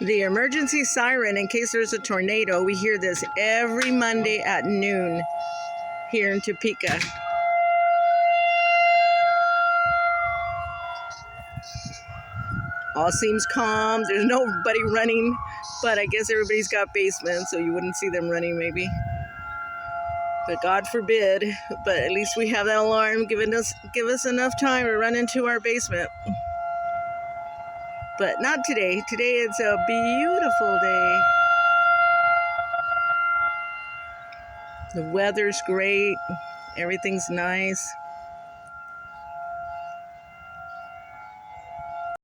The emergency siren in case there's a tornado. We hear this every Monday at noon here in Topeka. All seems calm. There's nobody running, but I guess everybody's got basements, so you wouldn't see them running maybe. But God forbid. But at least we have that alarm give us enough time to run into our basement. But not today. Today it's a beautiful day. The weather's great. Everything's nice.